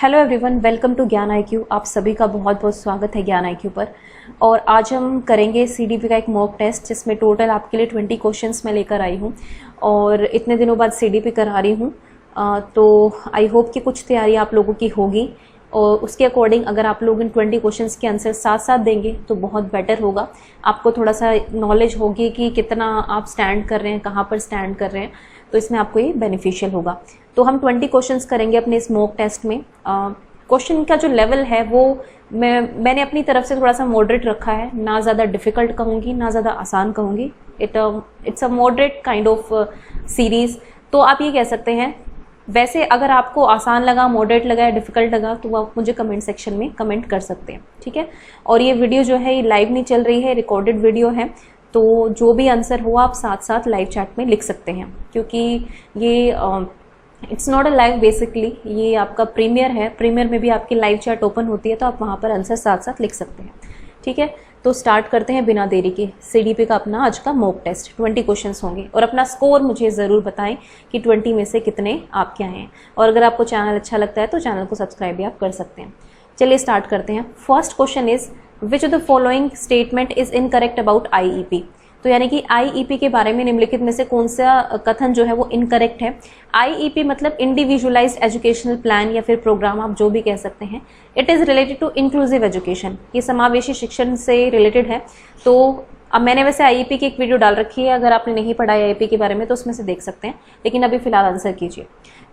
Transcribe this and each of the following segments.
Hello everyone, welcome to ज्ञान IQ। आप सभी का बहुत बहुत स्वागत है ज्ञान IQ पर। और आज हम करेंगे CDP का एक मॉक टेस्ट जिसमें टोटल आपके लिए 20 क्वेश्चंस मैं लेकर आई हूँ और इतने दिनों बाद CDP करा रही हूँ। तो आई होप कि कुछ तैयारी आप लोगों की होगी और उसके अकॉर्डिंग अगर आप लोग इन 20 क्वेश्चंस के आंसर साथ साथ देंगे तो बहुत बेटर होगा। आपको थोड़ा सा नॉलेज होगी कि कितना आप स्टैंड कर रहे हैं, कहाँ पर स्टैंड कर रहे हैं, तो इसमें आपको ये बेनिफिशियल होगा। तो हम 20 क्वेश्चंस करेंगे अपने इस मॉक टेस्ट में। क्वेश्चन का जो लेवल है वो मैंने अपनी तरफ से थोड़ा सा मॉडरेट रखा है, ना ज़्यादा डिफ़िकल्ट कहूँगी ना ज़्यादा आसान कहूँगी। It's a moderate kind of series. तो आप ये कह सकते हैं। वैसे अगर आपको आसान लगा, मॉडरेट लगा या डिफ़िकल्ट लगा तो आप मुझे कमेंट सेक्शन में कमेंट कर सकते हैं, ठीक है। और ये वीडियो जो है ये लाइव नहीं चल रही है, रिकॉर्डेड वीडियो है। तो जो भी आंसर हो आप साथ साथ लाइव चैट में लिख सकते हैं, क्योंकि ये it's not a live, basically ये आपका प्रीमियर है। प्रीमियर में भी आपकी लाइव चैट ओपन होती है, तो आप वहाँ पर आंसर साथ साथ लिख सकते हैं, ठीक है। तो स्टार्ट करते हैं बिना देरी के CDP का अपना आज का मॉक टेस्ट। 20 क्वेश्चंस होंगे और अपना स्कोर मुझे ज़रूर बताएं कि 20 में से कितने आपके आए हैं। और अगर आपको चैनल अच्छा लगता है तो चैनल को सब्सक्राइब भी आप कर सकते हैं। चलिए स्टार्ट करते हैं। First question is which of the following statement is incorrect about IEP। तो यानी कि IEP के बारे में निम्नलिखित में से कौन सा कथन जो है वो इनकरेक्ट है। IEP मतलब इंडिविजुअलाइज्ड एजुकेशनल प्लान या फिर प्रोग्राम, आप जो भी कह सकते हैं। It is related to inclusive education, ये समावेशी शिक्षण से रिलेटेड है। तो अब मैंने वैसे IEP की एक वीडियो डाल रखी है, अगर आपने नहीं पढ़ा IEP के बारे में तो उसमें से देख सकते हैं, लेकिन अभी फिलहाल आंसर कीजिए।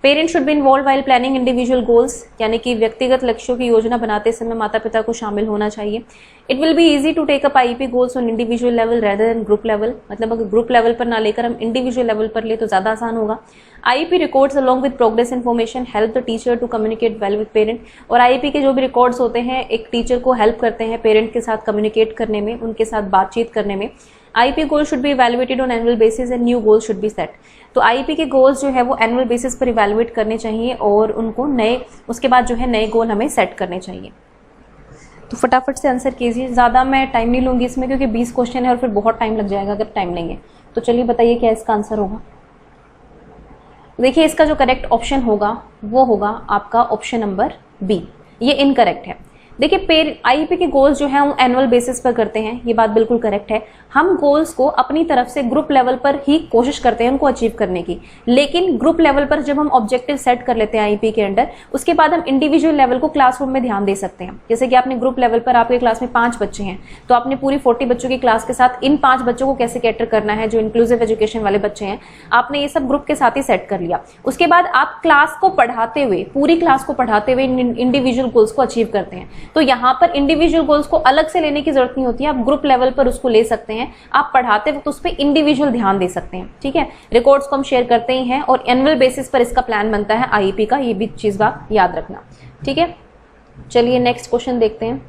Parents should be involve while planning individual goals, यानी कि व्यक्तिगत लक्ष्यों की योजना बनाते समय माता पिता को शामिल होना चाहिए। It will be easy to take up IEP goals on individual level rather than group level, मतलब अगर ग्रुप लेवल पर ना लेकर हम इंडिविजुअल लेवल पर ले तो ज़्यादा आसान होगा। IEP records along with progress information help the teacher to communicate well with parent. और IEP के जो भी रिकॉर्ड्स होते हैं एक टीचर को हेल्प करते हैं पेरेंट के साथ कम्युनिकेट करने में, उनके साथ बातचीत करने में। IEP goals should be evaluated on annual basis and new goals should be set. तो IEP के गोल्स जो है वो एनुअल बेसिस पर इवैल्यूएट करने चाहिए और उनको उसके बाद जो है नए गोल हमें सेट करने चाहिए। तो फटाफट से आंसर कीजिए, ज़्यादा मैं टाइम नहीं लूँगी इसमें क्योंकि 20 क्वेश्चन है और फिर बहुत टाइम लग जाएगा अगर टाइम लेंगे। तो चलिए बताइए क्या इसका आंसर होगा। देखिए इसका जो करेक्ट ऑप्शन होगा वो होगा आपका ऑप्शन नंबर B, ये इनकरेक्ट है। देखिए IEP के गोल्स जो हैं वो एनुअल बेसिस पर करते हैं, ये बात बिल्कुल करेक्ट है। हम गोल्स को अपनी तरफ से ग्रुप लेवल पर ही कोशिश करते हैं उनको अचीव करने की, लेकिन ग्रुप लेवल पर जब हम ऑब्जेक्टिव सेट कर लेते हैं IEP के अंडर, उसके बाद हम इंडिविजुअल लेवल को क्लासरूम में ध्यान दे सकते हैं। जैसे कि आपने ग्रुप लेवल पर आपके क्लास में 5 बच्चे हैं, तो आपने पूरी 40 बच्चों की क्लास के साथ इन 5 बच्चों को कैसे कैटर करना है, जो इंक्लूसिव एजुकेशन वाले बच्चे हैं, आपने ये सब ग्रुप के साथ ही सेट कर लिया। उसके बाद आप क्लास को पढ़ाते हुए, पूरी क्लास को पढ़ाते हुए इंडिविजुअल गोल्स को अचीव करते हैं। तो यहाँ पर इंडिविजुअल गोल्स को अलग से लेने की जरूरत नहीं होती है, आप ग्रुप लेवल पर उसको ले सकते हैं। आप पढ़ाते वक्त उस पर इंडिविजुअल ध्यान दे सकते हैं, ठीक है। रिकॉर्ड्स को हम शेयर करते ही हैं और एनुअल बेसिस पर इसका प्लान बनता है IEP का, ये भी चीज आप याद रखना, ठीक है। चलिए नेक्स्ट क्वेश्चन देखते हैं।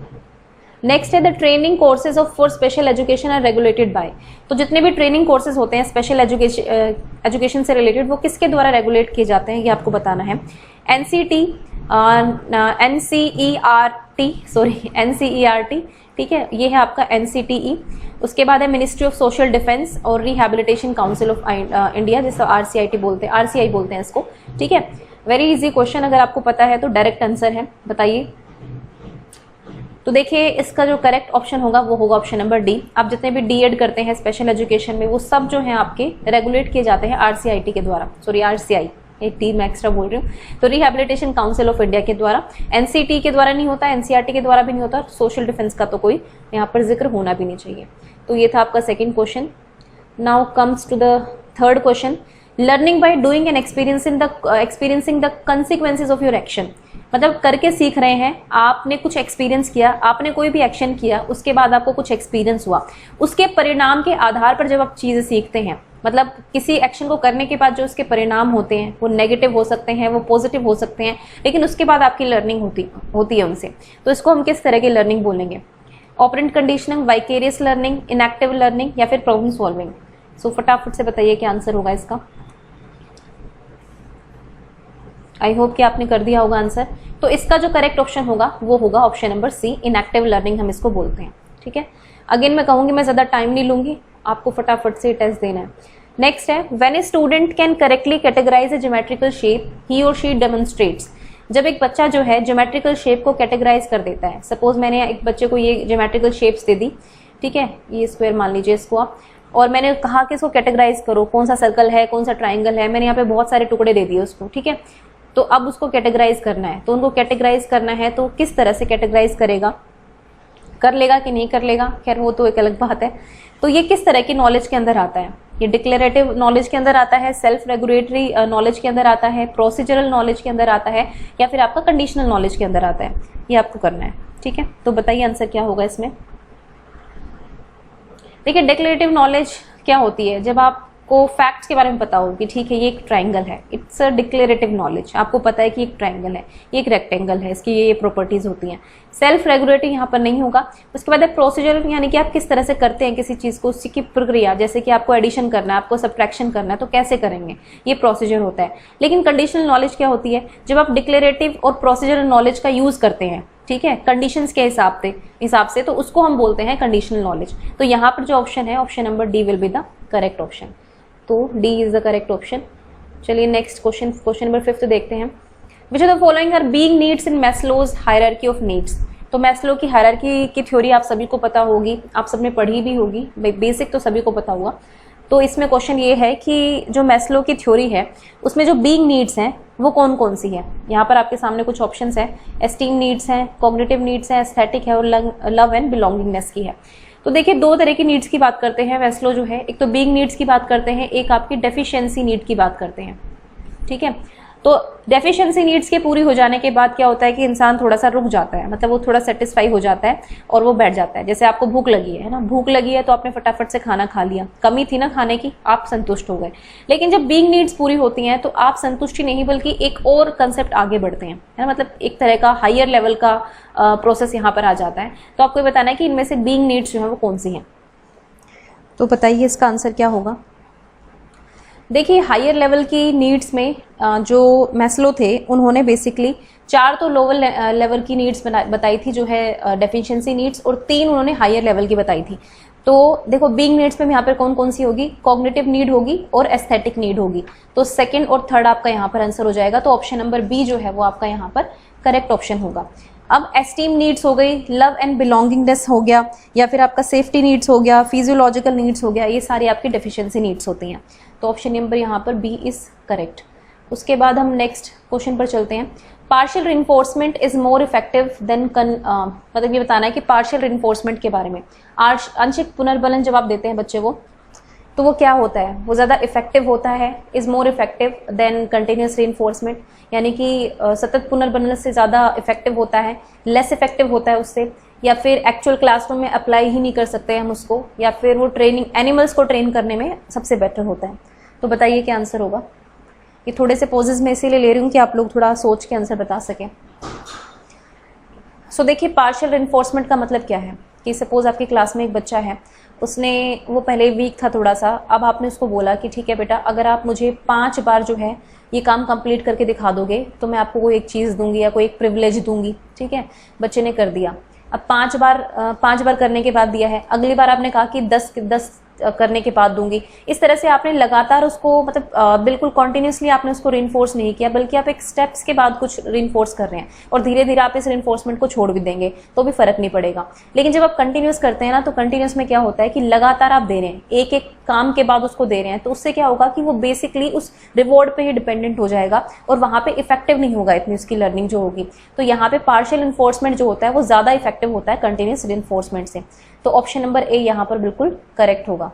नेक्स्ट है the training courses of for special education are regulated by. तो जितने भी ट्रेनिंग कोर्सेज होते हैं स्पेशल एजुकेशन से रिलेटेड, वो किसके द्वारा रेगुलेट किए जाते हैं ये आपको बताना है। NCERT, ठीक है, ये है आपका NCTE। उसके बाद है मिनिस्ट्री ऑफ सोशल डिफेंस और रिहैबिलिटेशन काउंसिल ऑफ इंडिया, जिसको RCIT बोलते हैं, RCI बोलते हैं इसको, ठीक है। वेरी इजी क्वेश्चन, अगर आपको पता है तो डायरेक्ट आंसर है, बताइए। तो देखिए इसका जो करेक्ट ऑप्शन होगा वो होगा ऑप्शन नंबर D। आप जितने भी D.Ed करते हैं स्पेशल एजुकेशन में, वो सब जो है आपके रेगुलेट किए जाते हैं RCIT के द्वारा, सॉरी RCI, एक टी मैं एक्स्ट्रा बोल रही हूँ। तो रिहैबिलिटेशन काउंसिल ऑफ इंडिया के द्वारा, NCT के द्वारा नहीं होता, NCERT के द्वारा भी नहीं होता, सोशल डिफेंस का तो कोई यहाँ पर जिक्र होना भी नहीं चाहिए। तो ये था आपका second question. Now comes to the third question. Learning by doing and experiencing the consequences of your action. मतलब करके सीख रहे हैं, आपने कुछ एक्सपीरियंस किया, आपने कोई भी एक्शन किया, उसके बाद आपको कुछ एक्सपीरियंस हुआ, उसके परिणाम के आधार पर जब आप चीज़ें सीखते हैं, मतलब किसी एक्शन को करने के बाद जो उसके परिणाम होते हैं वो नेगेटिव हो सकते हैं, वो पॉजिटिव हो सकते हैं, लेकिन उसके बाद आपकी लर्निंग होती है उनसे, तो इसको हम किस तरह की लर्निंग बोलेंगे। Operant conditioning, vicarious learning, inactive learning या फिर प्रॉब्लम सॉल्विंग। सो फटाफट से बताइए क्या आंसर होगा इसका। आई होप कि आपने कर दिया होगा आंसर। तो इसका जो करेक्ट ऑप्शन होगा वो होगा option number C, inactive learning हम इसको बोलते हैं, ठीक है। अगेन मैं कहूँगी, मैं ज़्यादा टाइम नहीं लूँगी, आपको फटाफट से टेस्ट देना है। नेक्स्ट है when a student can correctly categorise a geometrical shape he or she demonstrates. जब एक बच्चा जो है ज्योमेट्रिकल शेप को कैटेगराइज कर देता है, सपोज मैंने एक बच्चे को ये ज्योमेट्रिकल शेप्स दे दी, ठीक है, ये स्क्वायर मान लीजिए इसको आप, और मैंने कहा कि इसको कैटेगराइज करो, कौन सा सर्कल है, कौन सा ट्राइंगल है, मैंने यहाँ पे बहुत सारे टुकड़े दे दिए उसको, ठीक है। तो अब उसको कैटेगराइज करना है, तो उनको कैटेगराइज करना है तो किस तरह से कैटेगराइज करेगा, कर लेगा कि नहीं कर लेगा, खैर वो तो एक अलग बात है। तो ये किस तरह की नॉलेज के अंदर आता है, ये डिक्लेरेटिव नॉलेज के अंदर आता है, सेल्फ रेगुलेटरी नॉलेज के अंदर आता है, प्रोसीजरल नॉलेज के अंदर आता है, या फिर आपका कंडीशनल नॉलेज के अंदर आता है, ये आपको करना है, ठीक है। तो बताइए आंसर क्या होगा इसमें। देखिए डिक्लेरेटिव नॉलेज क्या होती है, जब आपको फैक्ट्स के बारे में पता हो कि ठीक है ये एक ट्राइंगल है, इट्स अ डिक्लेरेटिव नॉलेज, आपको पता है कि एक ट्राइंगल है, ये एक रेक्टेंगल है, इसकी ये प्रॉपर्टीज होती हैं। सेल्फ रेगुलेटरी यहाँ पर नहीं होगा। उसके बाद है प्रोसीजर, यानी कि आप किस तरह से करते हैं किसी चीज को, उसी की प्रक्रिया, जैसे कि आपको एडिशन करना है, आपको सब्ट्रैक्शन करना है, तो कैसे करेंगे, ये प्रोसीजर होता है। लेकिन कंडीशनल नॉलेज क्या होती है, जब आप डिक्लेरेटिव और प्रोसीजरल नॉलेज का यूज करते हैं, ठीक है, कंडीशंस के हिसाब से, तो उसको हम बोलते हैं कंडीशनल नॉलेज। तो यहाँ पर जो ऑप्शन है, option number D will be the correct option. तो D is the correct option. चलिए नेक्स्ट क्वेश्चन, क्वेश्चन नंबर 5 देखते हैं। Which of the following are being needs in Maslow's hierarchy of needs. तो मैस्लो की hierarchy की theory आप सभी को पता होगी, आप सबने पढ़ी भी होगी, बेसिक तो सभी को पता होगा। तो इसमें क्वेश्चन ये है कि जो मैस्लो की थ्योरी है उसमें जो बीइंग नीड्स हैं वो कौन कौन सी है। यहाँ पर आपके सामने कुछ ऑप्शंस हैं, एस्टीम नीड्स हैं, कॉग्निटिव नीड्स हैं, एस्थेटिक है और लव एंड बिलोंगिंगनेस की है। तो देखिए दो तरह की नीड्स की बात करते हैं मैस्लो जो है, एक तो बीइंग नीड्स की बात करते हैं, एक आपकी डेफिशिएंसी नीड की बात करते हैं, ठीक है। तो डेफिशिएंसी नीड्स के पूरी हो जाने के बाद क्या होता है कि इंसान थोड़ा सा रुक जाता है, मतलब वो थोड़ा सेटिस्फाई हो जाता है और वो बैठ जाता है। जैसे आपको भूख लगी है ना, भूख लगी है तो आपने फटाफट से खाना खा लिया, कमी थी ना खाने की, आप संतुष्ट हो गए। लेकिन जब बीइंग नीड्स पूरी होती हैं तो आप संतुष्टि नहीं बल्कि एक और कंसेप्ट आगे बढ़ते हैं, है ना, मतलब एक तरह का हायर लेवल का प्रोसेस यहाँ पर आ जाता है। तो आपको ये बताना है कि इनमें से बीइंग नीड्स जो है वो कौन सी हैं। तो बताइए इसका आंसर क्या होगा। देखिए हायर लेवल की नीड्स में जो मैस्लो थे उन्होंने बेसिकली 4 तो लोअर लेवल की नीड्स बताई थी जो है डेफिशिएंसी नीड्स, और 3 उन्होंने हायर लेवल की बताई थी। तो देखो बीइंग नीड्स में यहाँ पर कौन कौन सी होगी, कॉग्निटिव नीड होगी और एस्थेटिक नीड होगी। तो सेकंड और थर्ड आपका यहाँ पर आंसर हो जाएगा। तो ऑप्शन नंबर बी जो है वो आपका यहाँ पर करेक्ट ऑप्शन होगा। अब एस्टीम नीड्स हो गई, लव एंड बिलोंगिंगनेस हो गया, या फिर आपका सेफ्टी नीड्स हो गया, फिजियोलॉजिकल नीड्स हो गया, ये सारी आपकी डेफिशिएंसी नीड्स होती हैं। तो ऑप्शन नंबर यहाँ पर बी इज करेक्ट। उसके बाद हम नेक्स्ट क्वेश्चन पर चलते हैं। Partial reinforcement is more effective than मतलब ये बताना है कि पार्शियल रिइंफोर्समेंट के बारे में, आंशिक पुनर्बलन जब आप देते हैं बच्चे को तो वो क्या होता है, वो ज़्यादा इफेक्टिव होता है, is more effective than continuous reinforcement, यानी कि सतत पुनर्बलन से ज़्यादा इफेक्टिव होता है, लेस इफेक्टिव होता है उससे, या फिर एक्चुअल क्लासरूम में अप्लाई ही नहीं कर सकते हम उसको, या फिर वो ट्रेनिंग एनिमल्स को ट्रेन करने में सबसे बेटर होता है। तो बताइए क्या आंसर होगा। ये थोड़े से पोजेज में इसीलिए ले रही हूँ कि आप लोग थोड़ा सोच के आंसर बता सकें। सो देखिए पार्शियल रिइंफोर्समेंट का मतलब क्या है कि सपोज आपकी क्लास में एक बच्चा है, उसने वो पहले वीक था थोड़ा सा, अब आपने उसको बोला कि ठीक है बेटा अगर आप मुझे 5 बार जो है ये काम कंप्लीट करके दिखा दोगे तो मैं आपको कोई एक चीज़ दूंगी या कोई एक प्रिविलेज दूंगी, ठीक है। बच्चे ने कर दिया, अब 5 बार करने के बाद दिया है, अगली बार आपने कहा कि 10 करने के बाद दूंगी। इस तरह से आपने लगातार उसको मतलब बिल्कुल कॉन्टिन्यूसली आपने उसको रिइंफोर्स नहीं किया, बल्कि आप एक स्टेप्स के बाद कुछ रिइंफोर्स कर रहे हैं और धीरे धीरे आप इस रिइंफोर्समेंट को छोड़ भी देंगे तो भी फर्क नहीं पड़ेगा। लेकिन जब आप कंटिन्यूस करते हैं ना, तो कंटिन्यूस में क्या होता है कि लगातार आप दे रहे हैं, एक एक काम के बाद उसको दे रहे हैं, तो उससे क्या होगा कि वो बेसिकली उस रिवॉर्ड पे ही डिपेंडेंट हो जाएगा और वहां पे इफेक्टिव नहीं होगा इतनी उसकी लर्निंग जो होगी। तो यहाँ पे पार्शियल इन्फोर्समेंट जो होता है वो ज्यादा इफेक्टिव होता है कंटिन्यूस रिइंफोर्समेंट से। तो ऑप्शन नंबर ए यहाँ पर बिल्कुल करेक्ट होगा।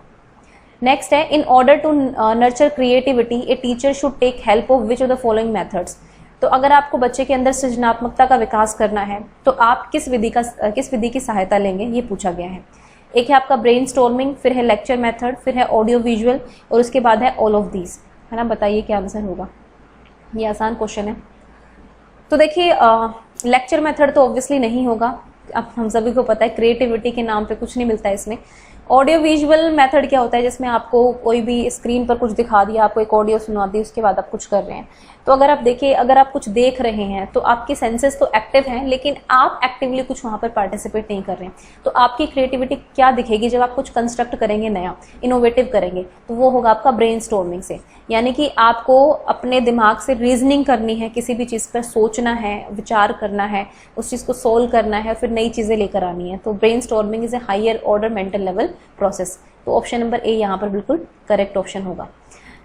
नेक्स्ट है, in order to nurture creativity a teacher should take help of which of the following methods. तो अगर आपको बच्चे के अंदर सृजनात्मकता का विकास करना है तो आप किस विधि की सहायता लेंगे, ये पूछा गया है। एक है आपका ब्रेनस्टॉर्मिंग, फिर है लेक्चर मेथड, फिर है ऑडियो विजुअल और उसके बाद है ऑल ऑफ दीज, है ना। बताइए क्या आंसर होगा। ये आसान क्वेश्चन है। तो देखिए लेक्चर मेथड तो ऑब्वियसली नहीं होगा, अब हम सभी को पता है क्रिएटिविटी के नाम पे कुछ नहीं मिलता है इसमें। ऑडियो विजुअल मेथड क्या होता है, जिसमें आपको कोई भी स्क्रीन पर कुछ दिखा दिया, आपको एक ऑडियो सुना दी, उसके बाद आप कुछ कर रहे हैं। तो अगर आप देखिए, अगर आप कुछ देख रहे हैं तो आपके सेंसेस तो एक्टिव हैं, लेकिन आप एक्टिवली कुछ वहां पर पार्टिसिपेट नहीं कर रहे हैं। तो आपकी क्रिएटिविटी क्या दिखेगी जब आप कुछ कंस्ट्रक्ट करेंगे, नया इनोवेटिव करेंगे, तो वो होगा आपका ब्रेनस्टॉर्मिंग से। यानी कि आपको अपने दिमाग से रीजनिंग करनी है, किसी भी चीज़ पर सोचना है, विचार करना है, उस चीज़ को सोल्व करना है, फिर नई चीज़ें लेकर आनी है। तो brainstorming is a higher order mental level process. तो ऑप्शन नंबर ए यहाँ पर बिल्कुल करेक्ट ऑप्शन होगा।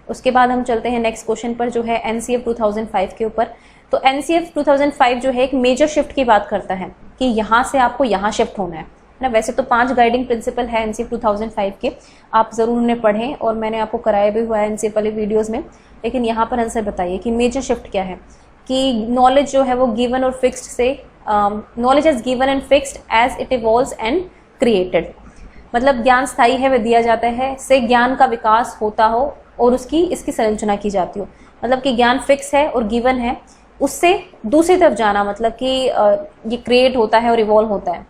उसके बाद हम चलते हैं नेक्स्ट क्वेश्चन पर, जो है एनसीएफ 2005 के ऊपर। तो एनसीएफ 2005 जो है एक मेजर शिफ्ट की बात करता है कि यहाँ से आपको यहाँ शिफ्ट होना है ना। वैसे तो 5 गाइडिंग प्रिंसिपल है एनसीएफ 2005 के, आप जरूर उन्हें पढ़ें और मैंने आपको कराया भी हुआ है एनसीएफ वाले वीडियोस में। लेकिन यहाँ पर आंसर बताइए कि मेजर शिफ्ट क्या है, कि नॉलेज जो है वो गिवन और फिक्स्ड से, knowledge is given and fixed as it evolves and created. मतलब ज्ञान स्थायी है, वह दिया जाता है, से ज्ञान का विकास होता हो और इसकी संरचना की जाती हो। मतलब कि ज्ञान फिक्स है और गिवन है, उससे दूसरी तरफ जाना, मतलब कि ये क्रिएट होता है और इवॉल्व होता है।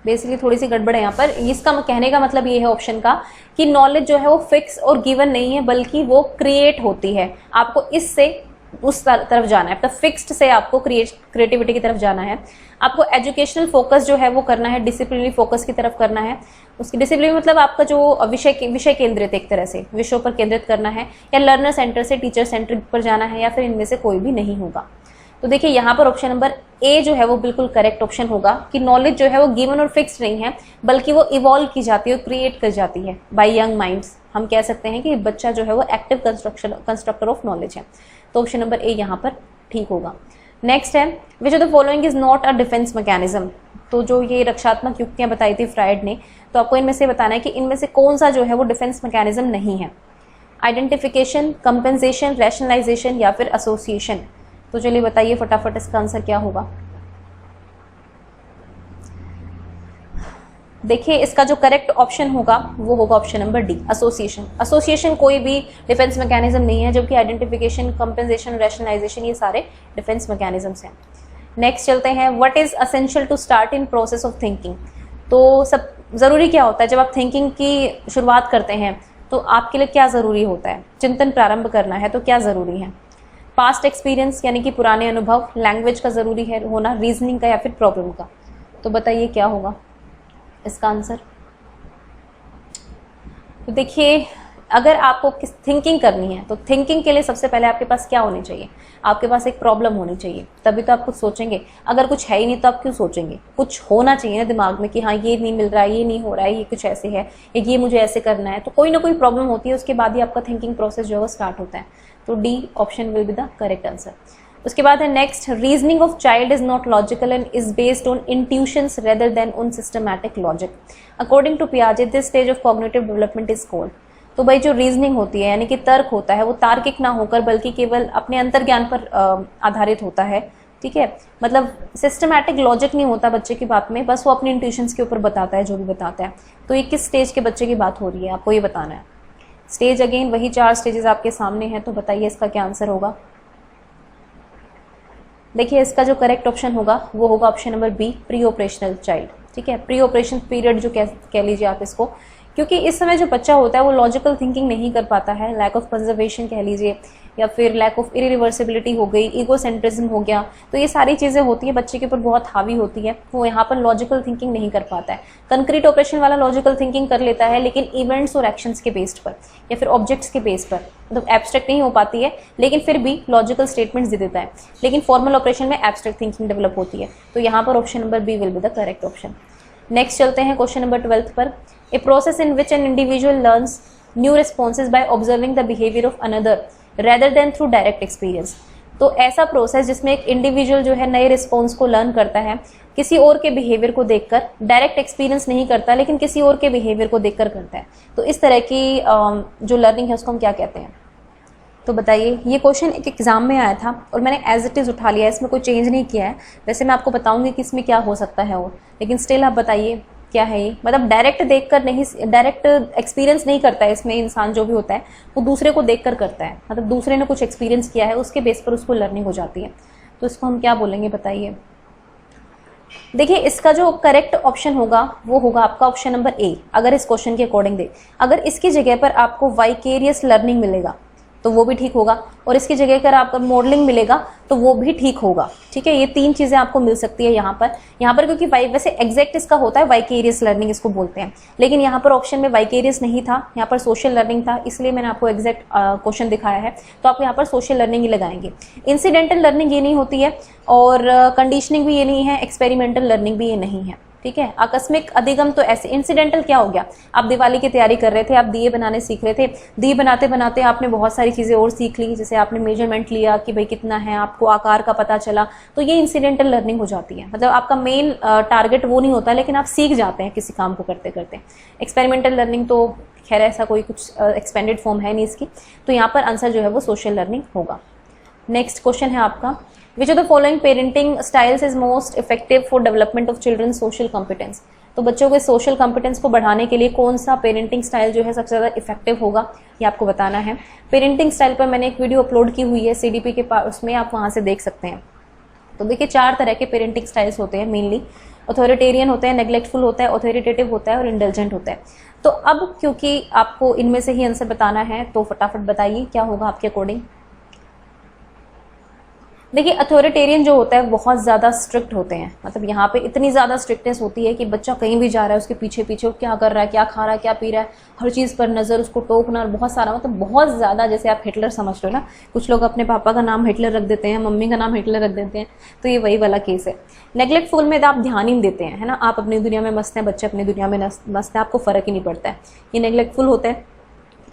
बेसिकली थोड़ी सी गड़बड़ है यहाँ पर। इसका कहने का मतलब ये है ऑप्शन का कि नॉलेज जो है वो फिक्स और गिवन नहीं है, बल्कि वो क्रिएट होती है। आपको इससे उस तरफ जाना है, मतलब फिक्स्ड से आपको क्रिएटिविटी की तरफ जाना है। आपको एजुकेशनल फोकस जो है वो करना है, डिसिप्लिनरी फोकस की तरफ करना है। उसकी डिसिप्लिन मतलब आपका जो विषय केंद्रित, एक तरह से विषयों पर केंद्रित करना है, या लर्नर सेंटर से टीचर सेंटर पर जाना है, या फिर इनमें से कोई भी नहीं होगा। तो देखिए यहाँ पर ऑप्शन नंबर ए जो है वो बिल्कुल करेक्ट ऑप्शन होगा कि नॉलेज जो है वो गिवन और फिक्स्ड नहीं है, बल्कि वो इवॉल्व की जाती है, क्रिएट कर जाती है बाय यंग माइंड्स। हम कह सकते हैं कि बच्चा जो है वो एक्टिव कंस्ट्रक्टर ऑफ नॉलेज है। तो ऑप्शन नंबर ए यहाँ पर ठीक होगा। नेक्स्ट है, विच of the following is not a defence mechanism. तो जो ये रक्षात्मक युक्तियां बताई थी फ्राइड ने, तो आपको इनमें से बताना है कि इनमें से कौन सा जो है वो डिफेंस मैकेनिज्म नहीं है। आइडेंटिफिकेशन, कंपेंसेशन, रैशनलाइजेशन या फिर एसोसिएशन। तो चलिए बताइए फटाफट इसका आंसर क्या होगा। देखिए इसका जो करेक्ट ऑप्शन होगा वो होगा option number D, association. Association कोई भी डिफेंस मैकेनिज्म नहीं है, जबकि आइडेंटिफिकेशन, कंपेंसेशन, रैशनलाइजेशन ये सारे डिफेंस मैकेनिज्म्स हैं। नेक्स्ट चलते हैं, what is essential to start in process of thinking. तो सब जरूरी क्या होता है जब आप थिंकिंग की शुरुआत करते हैं, तो आपके लिए क्या जरूरी होता है। चिंतन प्रारंभ करना है तो क्या जरूरी है, पास्ट एक्सपीरियंस यानी कि पुराने अनुभव, लैंग्वेज का जरूरी है होना, रीजनिंग का या फिर प्रॉब्लम का। तो बताइए क्या होगा इसका आंसर। तो देखिए अगर आपको थिंकिंग करनी है, तो थिंकिंग के लिए सबसे पहले आपके पास क्या होनी चाहिए, आपके पास एक प्रॉब्लम होनी चाहिए, तभी तो आप कुछ सोचेंगे। अगर कुछ है ही नहीं तो आप क्यों सोचेंगे, कुछ होना चाहिए ना दिमाग में कि हाँ ये नहीं मिल रहा है, ये नहीं हो रहा है, ये कुछ ऐसे है, ये मुझे ऐसे करना है। तो कोई ना कोई प्रॉब्लम होती है, उसके बाद ही आपका थिंकिंग प्रोसेस जो है वो स्टार्ट होता है। तो D option will be the correct answer. उसके बाद है next, reasoning of child is not logical and is based on intuitions rather than on systematic logic. According to पियाजे this stage of cognitive development is called. तो भाई जो reasoning होती है यानी कि तर्क होता है, वो तार्किक ना होकर बल्कि केवल अपने अंतर्ज्ञान पर आधारित होता है। ठीक है, मतलब सिस्टमैटिक लॉजिक नहीं होता बच्चे की बात में, बस वो अपने इंट्यूशंस के ऊपर बताता है जो भी बताता है। तो ये किस स्टेज के बच्चे की बात हो रही है, आपको ये बताना है। स्टेज अगेन वही 4 स्टेजेस आपके सामने हैं, तो बताइए इसका क्या आंसर होगा। देखिए इसका जो करेक्ट ऑप्शन होगा वो होगा option number B, preoperational child. ठीक है, प्री ऑपरेशन पीरियड जो कह लीजिए आप इसको, क्योंकि इस समय जो बच्चा होता है वो लॉजिकल थिंकिंग नहीं कर पाता है, लैक ऑफ कंजर्वेशन कह लीजिए, या फिर लैक ऑफ इरिवर्सिबिलिटी हो गई, ईगोसेंट्रिज्म हो गया। तो ये सारी चीजें होती है, बच्चे के ऊपर बहुत हावी होती है, वो यहाँ पर लॉजिकल थिंकिंग नहीं कर पाता है। कंक्रीट ऑपरेशन वाला लॉजिकल थिंकिंग कर लेता है, लेकिन इवेंट्स और एक्शंस के बेस्ड पर या फिर ऑब्जेक्ट्स के बेस पर, मतलब एब्स्ट्रैक्ट नहीं हो पाती है, लेकिन फिर भी लॉजिकल स्टेटमेंट्स दे देता है। लेकिन फॉर्मल ऑपरेशन में एब्स्ट्रैक्ट थिंकिंग डेवलप होती है। तो यहाँ पर option number B will be the correct option. Next चलते हैं क्वेश्चन नंबर 12 पर। A process in which an individual learns new responses by observing the behaviour of another rather than through direct experience. तो ऐसा process जिसमें एक individual जो है नए रिस्पॉन्स को लर्न करता है किसी और के बिहेवियर को देखकर, डायरेक्ट एक्सपीरियंस नहीं करता लेकिन किसी और के बिहेवियर को देखकर करता है। तो इस तरह की जो लर्निंग है उसको हम क्या कहते हैं। तो बताइए, ये क्वेश्चन एक एग्जाम में आया था और मैंने एज इट इज उठा लिया है, इसमें कोई चेंज नहीं किया है। वैसे मैं आपको बताऊंगी कि इसमें क्या हो सकता है, और लेकिन स्टिल आप बताइए क्या है ये। मतलब डायरेक्ट देखकर नहीं, डायरेक्ट एक्सपीरियंस नहीं करता है इसमें इंसान, जो भी होता है वो दूसरे को देखकर करता है। मतलब दूसरे ने कुछ एक्सपीरियंस किया है, उसके बेस पर उसको लर्निंग हो जाती है। तो इसको हम क्या बोलेंगे बताइए। देखिए इसका जो करेक्ट ऑप्शन होगा वो होगा आपका ऑप्शन नंबर ए, अगर इस क्वेश्चन के अकॉर्डिंग दे। अगर इसकी जगह पर आपको वाइकेरियस लर्निंग मिलेगा तो वो भी ठीक होगा, और इसकी जगह अगर आपको मॉडलिंग मिलेगा तो वो भी ठीक होगा। ठीक है, ये तीन चीजें आपको मिल सकती है यहाँ पर क्योंकि वैसे एग्जैक्ट इसका होता है वाइकेरियस लर्निंग इसको बोलते हैं, लेकिन यहाँ पर ऑप्शन में वाइकेरियस नहीं था, यहाँ पर सोशल लर्निंग था, इसलिए मैंने आपको एग्जैक्ट क्वेश्चन दिखाया है। तो आप यहाँ पर सोशल लर्निंग ही लगाएंगे। इंसिडेंटल लर्निंग ये नहीं होती है, और कंडीशनिंग भी ये नहीं है, एक्सपेरिमेंटल लर्निंग भी ये नहीं है। ठीक है, आकस्मिक अधिगम तो ऐसे। इंसिडेंटल क्या हो गया, आप दिवाली की तैयारी कर रहे थे, आप दिए बनाने सीख रहे थे, दिए बनाते बनाते आपने बहुत सारी चीजें और सीख ली, जैसे आपने मेजरमेंट लिया कि भाई कितना है, आपको आकार का पता चला, तो ये इंसिडेंटल लर्निंग हो जाती है। मतलब आपका मेन टारगेट वो नहीं होता, लेकिन आप सीख जाते हैं किसी काम को करते करते। एक्सपेरिमेंटल लर्निंग तो खैर ऐसा कोई कुछ एक्सपेंडेड फॉर्म है नहीं इसकी, तो यहाँ पर आंसर जो है वो सोशल लर्निंग होगा। नेक्स्ट क्वेश्चन है आपका, विच of the following parenting styles is most effective for development of children social competence. तो बच्चों के सोशल कॉम्पिटेंस को बढ़ाने के लिए कौन सा पेरेंटिंग स्टाइल जो है सबसे ज़्यादा इफेक्टिव होगा, ये आपको बताना है। पेरेंटिंग स्टाइल पर मैंने एक वीडियो अपलोड की हुई है CDP के पास, उसमें आप वहाँ से देख सकते हैं। तो देखिए 4 तरह के पेरेंटिंग स्टाइल्स होते हैं मेनली। अथॉरिटेरियन होता है, नेग्लेक्टफुल होता है, ऑथोरिटेटिव होता है और इंडल्जेंट होता है। तो अब क्योंकि आपको इनमें से ही आंसर बताना है, तो फटाफट बताइए क्या होगा आपके अकॉर्डिंग। देखिए अथॉरिटेरियन जो होता है बहुत ज़्यादा स्ट्रिक्ट होते हैं, मतलब यहाँ पे इतनी ज़्यादा स्ट्रिक्टनेस होती है कि बच्चा कहीं भी जा रहा है उसके पीछे पीछे क्या कर रहा है, क्या खा रहा है, क्या पी रहा है, हर चीज़ पर नज़र, उसको टोकना, और बहुत सारा, मतलब बहुत ज़्यादा, जैसे आप हिटलर समझ लो ना, कुछ लोग अपने पापा का नाम हिटलर रख देते हैं, मम्मी का नाम हिटलर रख देते हैं, तो ये वही वाला केस है। नेग्लेक्टफुल में आप ध्यान ही नहीं देते हैं, है ना, आप अपनी दुनिया में मस्त हैं, बच्चे अपनी दुनिया में मस्त है, आपको फ़र्क ही नहीं पड़ता है, ये नेग्लेक्टफुल होता है।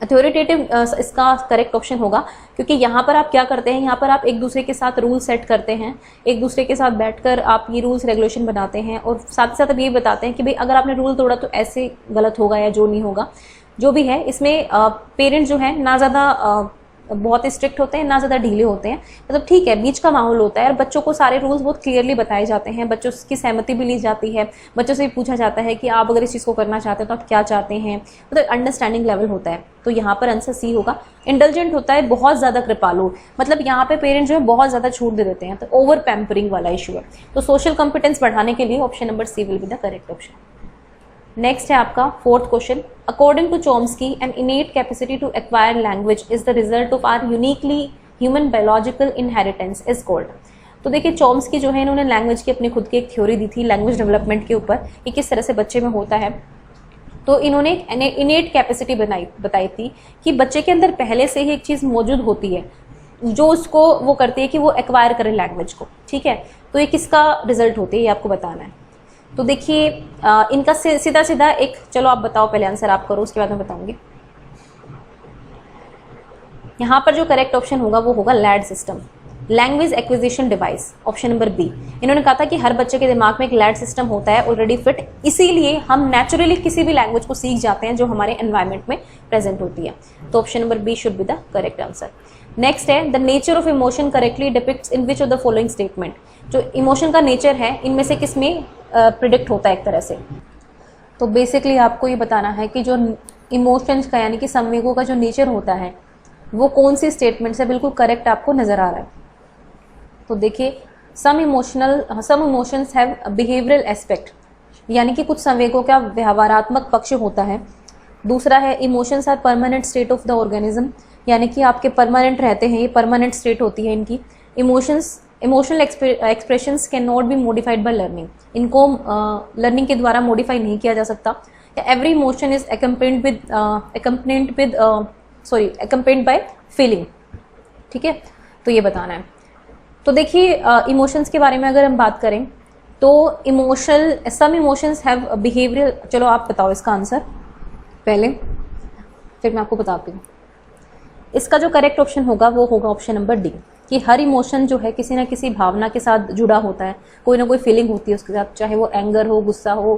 अथॉरिटेटिव इसका करेक्ट ऑप्शन होगा, क्योंकि यहाँ पर आप क्या करते हैं, यहाँ पर आप एक दूसरे के साथ रूल सेट करते हैं, एक दूसरे के साथ बैठकर आप ये रूल्स रेगुलेशन बनाते हैं, और साथ ही साथ अब ये बताते हैं कि भाई अगर आपने रूल तोड़ा तो ऐसे गलत होगा या जो नहीं होगा, जो भी है। इसमें पेरेंट्स जो है ना ज़्यादा बहुत स्ट्रिक्ट होते हैं, ना ज़्यादा ढीले होते हैं, मतलब ठीक है, बीच का माहौल होता है, और बच्चों को सारे रूल्स बहुत क्लियरली बताए जाते हैं, बच्चों की सहमति भी ली जाती है, बच्चों से भी पूछा जाता है कि आप अगर इस चीज़ को करना चाहते हैं तो आप क्या चाहते हैं, मतलब अंडरस्टैंडिंग लेवल होता है। तो यहाँ पर आंसर सी होगा। इंटेलिजेंट होता है बहुत ज़्यादा कृपालु, मतलब यहाँ पे पेरेंट्स जो है बहुत ज़्यादा छूट दे देते हैं, तो ओवर पैम्परिंग वाला इशू है। तो सोशल कॉम्पिटेंस बढ़ाने के लिए option number C will be the correct option. Next है आपका 4th question, according to Chomsky an innate capacity to acquire language is the result of our uniquely human biological inheritance is called. तो देखिए Chomsky जो है इन्होंने language की अपनी खुद की एक थ्योरी दी थी लैंग्वेज डेवलपमेंट के ऊपर कि किस तरह से बच्चे में होता है। तो इन्होंने एक इनेट कैपेसिटी बताई थी कि बच्चे के अंदर पहले से ही एक चीज़ मौजूद होती है जो उसको वो करती है कि वो एक्वायर करे लैंग्वेज को। ठीक है, तो ये किसका रिजल्ट होती है ये आपको बताना है। तो देखिए इनका सीधा सीधा एक, चलो आप बताओ, पहले आंसर आप करो उसके बाद मैं बताऊंगी। यहाँ पर जो करेक्ट ऑप्शन होगा वो होगा LAD system, language acquisition device, option number B. इन्होंने कहा था कि हर बच्चे के दिमाग में एक लैड सिस्टम होता है ऑलरेडी फिट, इसीलिए हम नेचुरली किसी भी लैंग्वेज को सीख जाते हैं जो हमारे एनवायरमेंट में प्रेजेंट होती है। तो option number B should be the correct answer. Next है the nature of emotion correctly depicts in which of the following statement. जो इमोशन का नेचर है इनमें से किसमें प्रिडिक्ट होता है एक तरह से। तो बेसिकली आपको ये बताना है कि जो इमोशंस का यानी कि संवेगों का जो नेचर होता है वो कौन सी स्टेटमेंट से बिल्कुल करेक्ट आपको नजर आ रहा है। तो देखिए some emotions have behavioural aspect, यानी कि कुछ संवेगों का व्यवहारात्मक पक्ष होता है। दूसरा है emotions are permanent state of the organism, यानी कि आपके परमानेंट रहते हैं, ये परमानेंट स्टेट होती है इनकी। Emotional expressions can not be modified by learning, इनको लर्निंग के द्वारा मॉडिफाई नहीं किया जा सकता। Every emotion is accompanied by feeling. ठीक है, तो ये बताना है। तो देखिए इमोशंस के बारे में अगर हम बात करें तो सम इमोशंस हैव बिहेवियरल, चलो आप बताओ इसका आंसर पहले, फिर मैं आपको बताती हूँ। इसका जो करेक्ट ऑप्शन होगा वो होगा ऑप्शन नंबर डी, कि हर इमोशन जो है किसी ना किसी भावना के साथ जुड़ा होता है, कोई ना कोई फीलिंग होती है उसके साथ, चाहे वो एंगर हो, गुस्सा हो,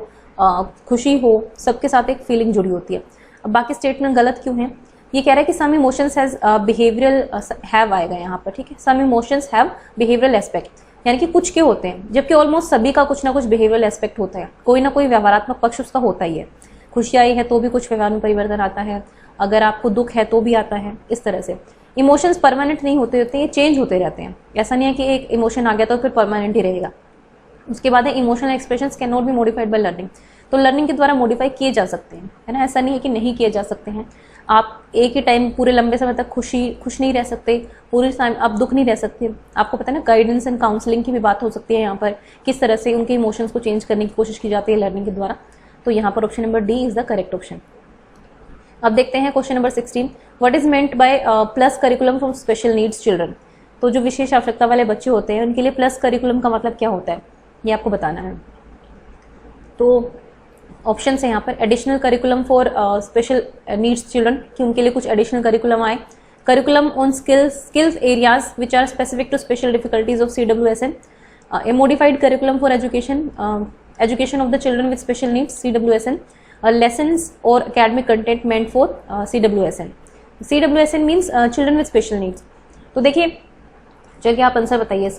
खुशी हो, सबके साथ एक फीलिंग जुड़ी होती है। अब बाकी स्टेटमेंट गलत क्यों है, ये कह रहा है कि some emotions has behavioural have आएगा यहाँ पर। ठीक है, some emotions have behavioural aspect, यानी कि कुछ के होते हैं, जबकि ऑलमोस्ट सभी का कुछ ना कुछ बिहेवियरल एस्पेक्ट होता है, कोई ना कोई व्यवहारात्मक पक्ष उसका होता ही है। खुशी आई है तो भी कुछ व्यवहार में परिवर्तन आता है, अगर आपको दुख है तो भी आता है। इस तरह से इमोशंस परमानेंट नहीं होते रहते, ये चेंज होते रहते हैं। ऐसा नहीं है कि एक इमोशन आ गया तो फिर परमानेंट ही रहेगा। उसके बाद है emotional expressions can not be modified by learning. तो लर्निंग के द्वारा मॉडिफाई किए जा सकते हैं, है ना, ऐसा नहीं है कि नहीं किए जा सकते हैं। आप एक ही टाइम पूरे लंबे समय तक खुश नहीं रह सकते, पूरे टाइम आप दुख नहीं रह सकते। आपको पता है ना, गाइडेंस एंड काउंसलिंग की भी बात हो सकती है यहाँ पर, किस तरह से उनके इमोशंस को चेंज करने की कोशिश की जाती है लर्निंग के द्वारा। तो यहाँ पर option number D is the correct option. अब देखते हैं question number 16, what is meant by plus curriculum for special needs children. तो जो विशेष आवश्यकता वाले बच्चे होते हैं उनके लिए प्लस करिकुलम का मतलब क्या होता है, ये आपको बताना है। तो ऑप्शन है यहाँ पर additional curriculum for special needs children, कि उनके लिए कुछ एडिशनल करिकुलम आए। Curriculum on skills areas which are specific to special difficulties of CWSN, a modified curriculum for education of the children with special needs CWSN, lessons or academic content meant for CWSN. CWSN means children with special needs. तो देखिए, चलिए आप answer बताइए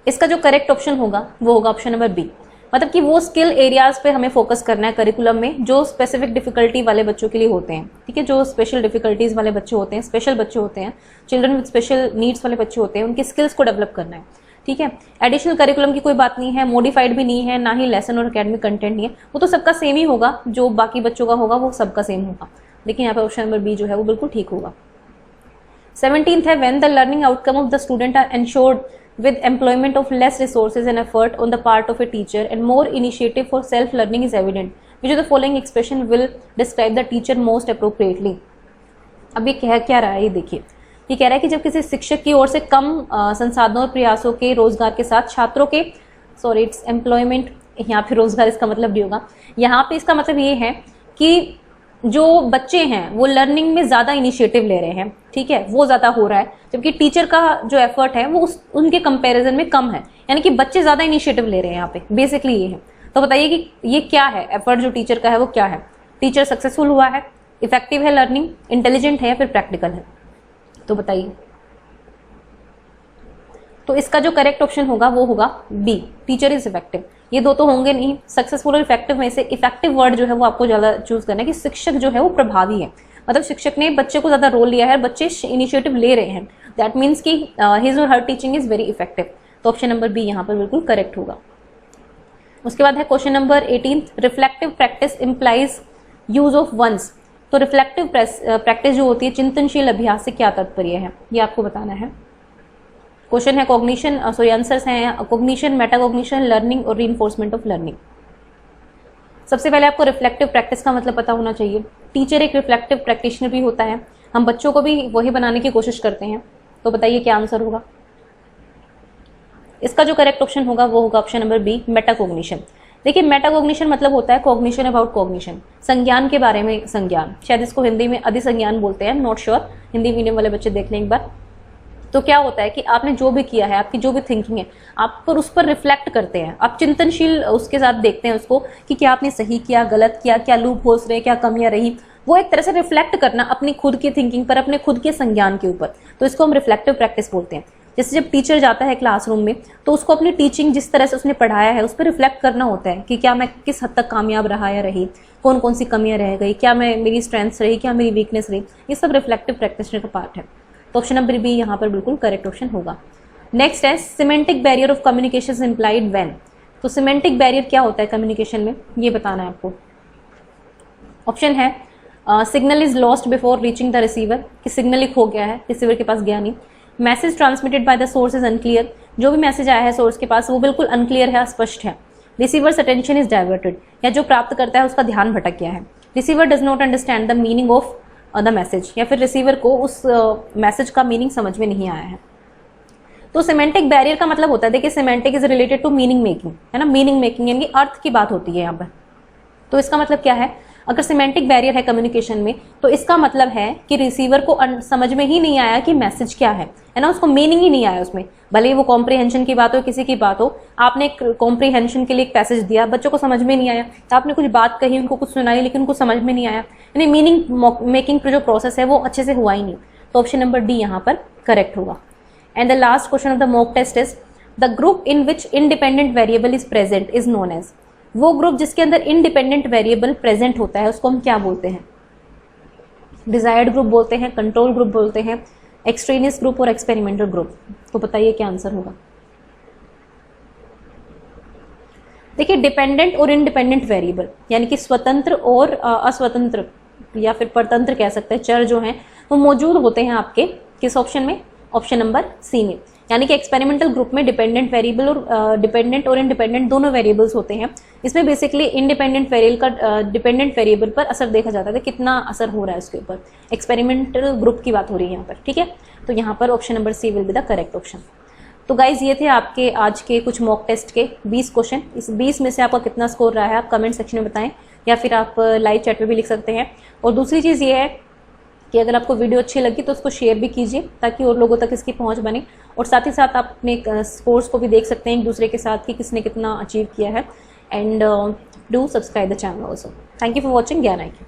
इसका जो correct option होगा वो होगा ऑप्शन नंबर बी। मतलब कि वो स्किल एरियाज पे हमें फोकस करना है करिकुलम में जो स्पेसिफिक डिफिकल्टी वाले बच्चों के लिए होते हैं, ठीक है, जो स्पेशल डिफिकल्टीज वाले बच्चे होते हैं, स्पेशल बच्चे होते हैं, चिल्ड्रन विद स्पेशल नीड्स वाले बच्चे होते हैं, उनकी स्किल्स को डेवलप करना है, ठीक है। एडिशनल करिकुलम की कोई बात नहीं है, मॉडिफाइड भी नहीं है, ना ही लेसन और एकेडमिक कंटेंट नहीं है, वो तो सबका सेम ही होगा, जो बाकी बच्चों का होगा वो सबका सेम होगा। लेकिन यहाँ पे ऑप्शन नंबर बी जो है वो बिल्कुल ठीक होगा। 17th है when the learning outcome of the student are ensured with employment of less resources and effort on the part of a teacher and more initiative for self learning is evident, which of the following expression will describe the teacher most appropriately। अब ये कह क्या रहा है, ये देखिए, ये कह रहा है कि जब किसी शिक्षक की ओर से कम संसाधनों और प्रयासों के रोजगार के साथ छात्रों के इट्स एम्प्लॉयमेंट, यहाँ पे रोजगार इसका मतलब नहीं होगा, यहाँ पे इसका मतलब ये है कि जो बच्चे हैं वो लर्निंग में ज्यादा इनिशिएटिव ले रहे हैं, ठीक है, वो ज्यादा हो रहा है, जबकि टीचर का जो एफर्ट है वो उनके कंपैरिजन में कम है, यानी कि बच्चे ज्यादा इनिशिएटिव ले रहे हैं यहाँ पे, बेसिकली ये है। तो बताइए कि ये क्या है, एफर्ट जो टीचर का है वो क्या है। टीचर सक्सेसफुल हुआ है, इफेक्टिव है लर्निंग, इंटेलिजेंट है या फिर प्रैक्टिकल है, तो बताइए। तो इसका जो करेक्ट ऑप्शन होगा वो होगा बी, टीचर इज इफेक्टिव। ये दो तो होंगे नहीं, सक्सेसफुल और इफेक्टिव में से इफेक्टिव वर्ड जो है वो आपको ज्यादा चूज करना है कि शिक्षक जो है वो प्रभावी है, मतलब शिक्षक ने बच्चे को ज्यादा रोल लिया है, बच्चे इनिशिएटिव ले रहे हैं, दैट मीन्स कि हिज और her teaching is very effective. तो ऑप्शन नंबर बी यहाँ पर बिल्कुल करेक्ट होगा। उसके बाद है question number 18, reflective practice implies use of ones. तो रिफ्लेक्टिव प्रैक्टिस जो होती है, चिंतनशील अभ्यास से क्या तात्पर्य है, ये आपको बताना है। क्वेश्चन है कॉग्निशन, आंसर्स हैं कॉग्निशन, मेटाकॉग्निशन, लर्निंग और रीइंफोर्समेंट ऑफ लर्निंग। सबसे पहले आपको रिफ्लेक्टिव प्रैक्टिस का मतलब पता होना चाहिए। टीचर एक रिफ्लेक्टिव प्रैक्टिशनर भी होता है, हम बच्चों को भी वही बनाने की कोशिश करते हैं। तो बताइए क्या आंसर होगा। इसका जो करेक्ट ऑप्शन होगा वो होगा ऑप्शन नंबर बी, मेटाकॉग्निशन। देखिए, मेटाकॉग्निशन मतलब होता है कॉग्निशन अबाउट कॉग्निशन, संज्ञान के बारे में संज्ञान, शायद इसको हिंदी में अधिसंज्ञान बोलते हैं, नॉट श्योर, हिंदी मीडियम वाले बच्चे देख लें एक बार। तो क्या होता है कि आपने जो भी किया है, आपकी जो भी थिंकिंग है, आप पर उस पर रिफ्लेक्ट करते हैं, आप चिंतनशील उसके साथ देखते हैं उसको कि क्या आपने सही किया, गलत किया, क्या लूप होल्स रहे, क्या कमियां रही, वो एक तरह से रिफ्लेक्ट करना अपनी खुद की थिंकिंग पर, अपने खुद के संज्ञान के ऊपर। तो इसको हम रिफ्लेक्टिव प्रैक्टिस बोलते हैं। जैसे जब टीचर जाता है क्लासरूम में तो उसको अपनी टीचिंग जिस तरह से उसने पढ़ाया है उस पर रिफ्लेक्ट करना होता है कि क्या मैं किस हद तक कामयाब रहा या रही, कौन कौन सी कमियां रह गई, क्या मैं मेरी स्ट्रेंथ्स रही, क्या मेरी वीकनेस रही, ये सब रिफ्लेक्टिव प्रैक्टिस का पार्ट है। तो ऑप्शन नंबर बी यहाँ पर बिल्कुल करेक्ट ऑप्शन होगा। नेक्स्ट है semantic barrier of communication implied when. तो सिमेंटिक बैरियर क्या होता है कम्युनिकेशन में, ये बताना है आपको। ऑप्शन है signal is lost before reaching the receiver, कि सिग्नल ही खो गया है, रिसीवर के पास गया नहीं। Message transmitted by the source is unclear, जो भी मैसेज आया है सोर्स के पास वो बिल्कुल अनक्लियर है, अस्पष्ट है। रिसीवर्स अटेंशन इज डाइवर्टेड, या जो प्राप्त करता है उसका ध्यान भटक गया है। Receiver does not understand the meaning of the message, या फिर रिसीवर को उस मैसेज का मीनिंग समझ में नहीं आया है। तो सिमेंटिक बैरियर का मतलब होता है, देखिए semantic is related to meaning making, है ना, मीनिंग मेकिंग यानी अर्थ की बात होती है यहाँ पर। तो इसका मतलब क्या है, अगर सिमेंटिक बैरियर है कम्युनिकेशन में तो इसका मतलब है कि रिसीवर को समझ में ही नहीं आया कि मैसेज क्या है ना, उसको मीनिंग ही नहीं आया उसमें, भले ही वो कॉम्प्रिहेंशन की बात हो, किसी की बात हो, आपने एक कॉम्प्रिहेंशन के लिए एक पैसेज दिया, बच्चों को समझ में नहीं आया, तो आपने कुछ बात कही, उनको कुछ सुनाई, लेकिन उनको समझ में नहीं आया, यानी मीनिंग मेकिंग जो प्रोसेस है वो अच्छे से हुआ ही नहीं। तो ऑप्शन नंबर डी यहाँ पर करेक्ट होगा। And the last question of the mock test is the group in which independent variable is present is known as. वो ग्रुप जिसके अंदर इंडिपेंडेंट वेरिएबल प्रेजेंट होता है उसको हम क्या बोलते हैं। डिजायर्ड ग्रुप बोलते हैं, कंट्रोल ग्रुप बोलते हैं, एक्सट्रेनियस ग्रुप और एक्सपेरिमेंटल ग्रुप। तो बताइए क्या आंसर होगा। देखिए, डिपेंडेंट और इंडिपेंडेंट वेरिएबल यानी कि स्वतंत्र और अस्वतंत्र या फिर परतंत्र कह सकते हैं चर जो हैं वो मौजूद होते हैं आपके किस ऑप्शन में, ऑप्शन नंबर सी में। यानी कि एक्सपेरिमेंटल ग्रुप में डिपेंडेंट वेरिएबल और डिपेंडेंट और इंडिपेंडेंट दोनों वेरिएबल्स होते हैं। इसमें बेसिकली इंडिपेंडेंट वेरिएबल का डिपेंडेंट वेरिएबल पर असर देखा जाता है, कितना असर हो रहा है उसके ऊपर। एक्सपेरिमेंटल ग्रुप की बात हो रही है यहाँ पर, ठीक है। तो यहाँ पर option number C will be the correct option. तो गाइज ये थे आपके आज के कुछ मॉक टेस्ट के 20 क्वेश्चन। इस 20 में से आपका कितना स्कोर रहा है आप कमेंट सेक्शन में बताएं, या फिर आप लाइव चैट में भी लिख सकते हैं। और दूसरी चीज़ ये है कि अगर आपको वीडियो अच्छी लगी तो उसको शेयर भी कीजिए ताकि और लोगों तक इसकी पहुंच बने। और साथ ही साथ आप अपने स्कोर्स को भी देख सकते हैं एक दूसरे के साथ कि किसने कितना अचीव किया है। And do subscribe the channel also. Thank you for watching ज्ञान IQ।